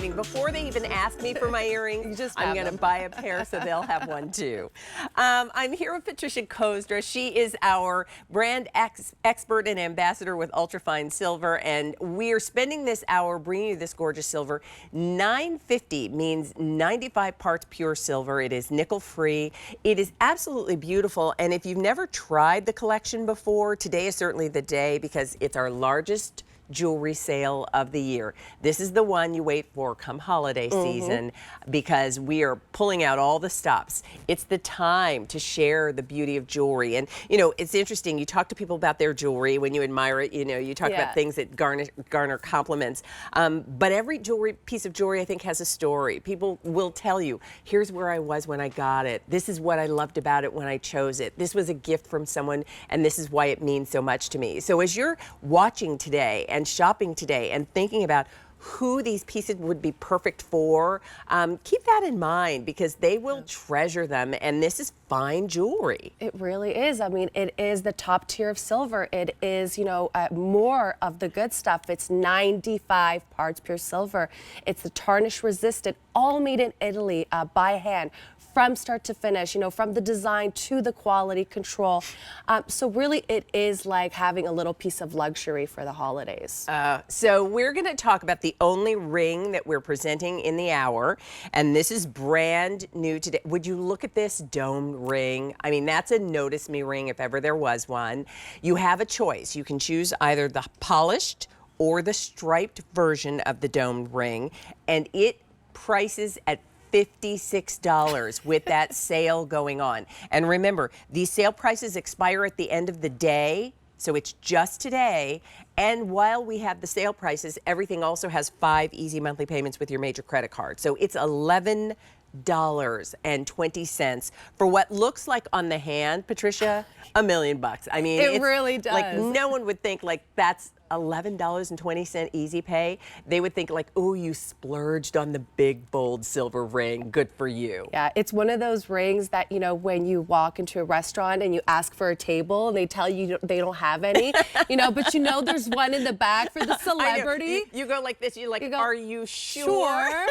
mean, before they even ask me for my earrings, I'm going to buy a pair so they'll have one too. I'm here with Patricia Kozdra. She is our brand expert and ambassador with Ultrafine Silver, and we are spending this hour bringing you this gorgeous silver. $9.50 means 95 parts pure silver. It is nickel-free. It is absolutely beautiful, and if you've never tried the collection before, today is certainly the day because it's our largest jewelry sale of the year. This is the one you wait for come holiday season because we are pulling out all the stops. It's the time to share the beauty of jewelry. And you know, it's interesting, you talk to people about their jewelry when you admire it, you know, you talk about things that garner compliments. But every piece of jewelry I think has a story. People will tell you, here's where I was when I got it. This is what I loved about it when I chose it. This was a gift from someone and this is why it means so much to me. So as you're watching today and shopping today and thinking about who these pieces would be perfect for, keep that in mind because they will treasure them, and this is fine jewelry. It really is. I mean, it is the top tier of silver. It is, you know, more of the good stuff. It's 95 parts pure silver. It's the tarnish resistant, all made in Italy by hand, from start to finish, you know, from the design to the quality control. So really it is like having a little piece of luxury for the holidays. So we're going to talk about the only ring that we're presenting in the hour, and this is brand new today. Would you look at this domed ring? I mean, that's a notice me ring if ever there was one. You have a choice. You can choose either the polished or the striped version of the domed ring, and it prices at $56 with that sale going on. And remember, these sale prices expire at the end of the day, so it's just today. And while we have the sale prices, everything also has 5 easy monthly payments with your major credit card. So it's $11.20 for what looks like on the hand, Patricia, $1 million. I mean, it really does. Like no one would think like that's $11.20 easy pay. They would think like, oh, you splurged on the big, bold silver ring. Good for you. Yeah, it's one of those rings that, you know, when you walk into a restaurant and you ask for a table and they tell you they don't have any, you know, but you know there's one in the back for the celebrity. You go like this, you're like, you go, are you sure?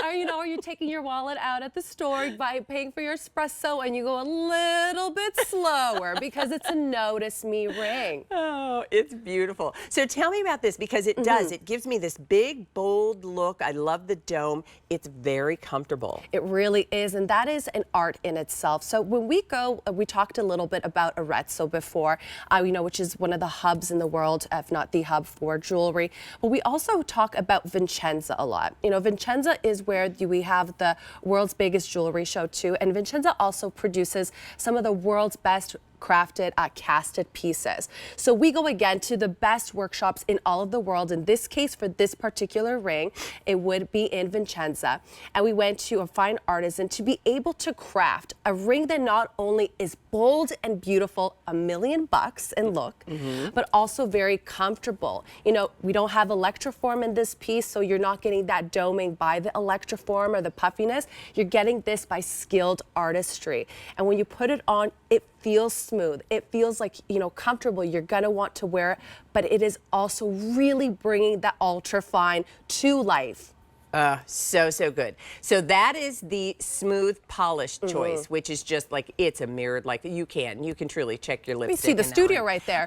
Or, you know, are you taking your wallet out at the store by paying for your espresso and you go a little bit slower because it's a notice me ring. Oh, it's beautiful. So tell me about this because it does. It gives me this big, bold look. I love the dome. It's very comfortable. It really is, and that is an art in itself. So when we go, we talked a little bit about Arezzo before, you know, which is one of the hubs in the world, if not the hub for jewelry. But we also talk about Vincenza a lot. You know, Vincenza is where we have the world's biggest jewelry show too, and Vincenza also produces some of the world's best crafted casted pieces. So we go again to the best workshops in all of the world. In this case, for this particular ring, it would be in Vincenza. And we went to a fine artisan to be able to craft a ring that not only is bold and beautiful, $1 million in look, but also very comfortable. You know, we don't have electroform in this piece, so you're not getting that doming by the electroform or the puffiness. You're getting this by skilled artistry. And when you put it on, it feels smooth. It feels like, you know, comfortable. You're gonna want to wear it, but it is also really bringing that ultrafine to life. So good. So that is the smooth polished choice, which is just like, it's a mirrored, like you can truly check your lipstick. We see the studio right there.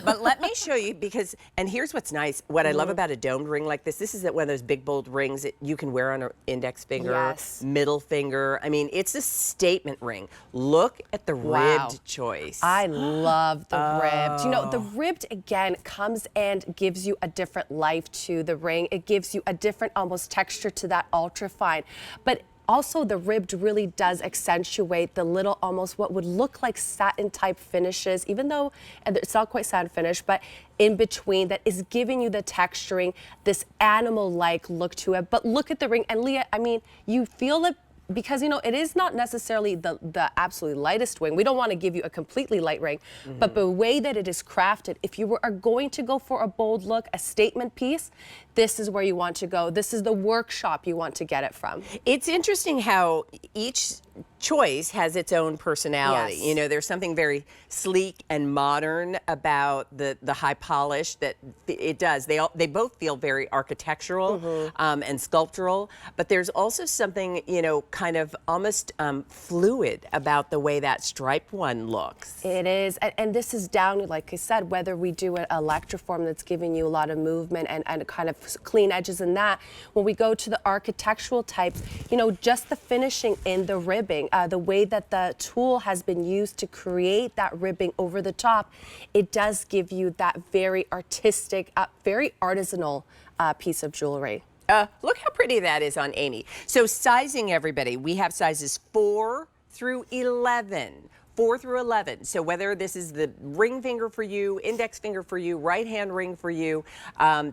But let me show you because, and here's what's nice. What I love about a domed ring like this is that one of those big, bold rings that you can wear on an index finger, middle finger. I mean, it's a statement ring. Look at the ribbed choice. I love the ribbed. You know, the ribbed, again, comes and gives you a different life to the ring. It gives you a different almost texture to that ultrafine, but also the ribbed really does accentuate the little almost what would look like satin type finishes, even though it's not quite satin finish, but in between that is giving you the texturing, this animal-like look to it. But look at the ring, and Leah, I mean, you feel it because, you know, it is not necessarily the absolutely lightest ring. We don't want to give you a completely light ring, but the way that it is crafted, if you are going to go for a bold look, a statement piece, this is where you want to go. This is the workshop you want to get it from. It's interesting how each choice has its own personality. Yes. You know, there's something very sleek and modern about the high polish that it does. They both feel very architectural and sculptural, but there's also something, you know, kind of almost fluid about the way that striped one looks. It is, and this is down, like I said, whether we do an electroform that's giving you a lot of movement and kind of clean edges in that. When we go to the architectural types, you know, just the finishing in the ribbing, the way that the tool has been used to create that ribbing over the top, it does give you that very artistic, very artisanal piece of jewelry. Look how pretty that is on Amy. So sizing, everybody, we have sizes 4 through 11. 4 through 11. So whether this is the ring finger for you, index finger for you, right hand ring for you,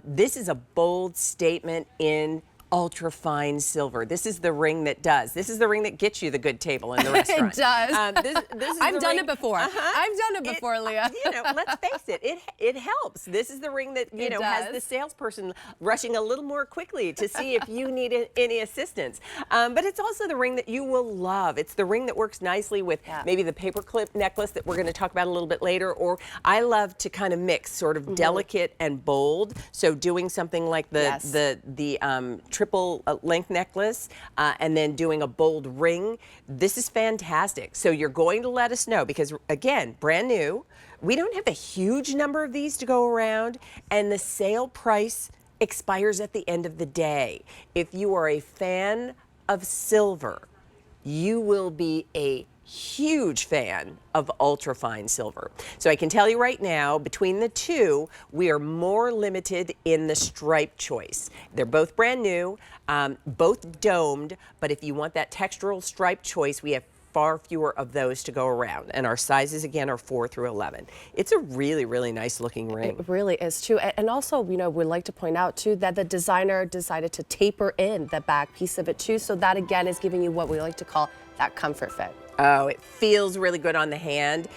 this is a bold statement in ultra-fine silver. This is the ring that does. This is the ring that gets you the good table in the restaurant. It does. This is I've the done ring. it before. I've done it before, Leah. You know, let's face it, it helps. This is the ring that, you know, has the salesperson rushing a little more quickly to see if you need any assistance. But it's also the ring that you will love. It's the ring that works nicely with maybe the paperclip necklace that we're going to talk about a little bit later. Or I love to kind of mix sort of delicate and bold. So doing something like the triple length necklace and then doing a bold ring. This is fantastic. So you're going to let us know because, again, brand new. We don't have a huge number of these to go around, and the sale price expires at the end of the day. If you are a fan of silver, you will be a huge fan of ultrafine silver. So I can tell you right now, between the two, we are more limited in the stripe choice. They're both brand new, both domed, but if you want that textural stripe choice, we have far fewer of those to go around. And our sizes, again, are 4 through 11. It's a really, really nice looking ring. It really is, too. And also, you know, we'd like to point out, too, that the designer decided to taper in the back piece of it, too. So that, again, is giving you what we like to call that comfort fit. Oh, it feels really good on the hand.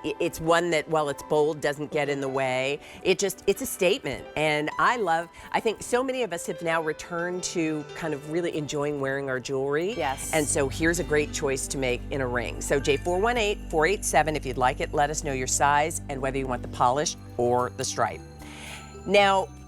It's one that, while it's bold, doesn't get in the way. It's a statement. And I think so many of us have now returned to kind of really enjoying wearing our jewelry. Yes. And so here's a great choice to make in a ring. So J418-487, if you'd like it, let us know your size and whether you want the polish or the stripe. Now,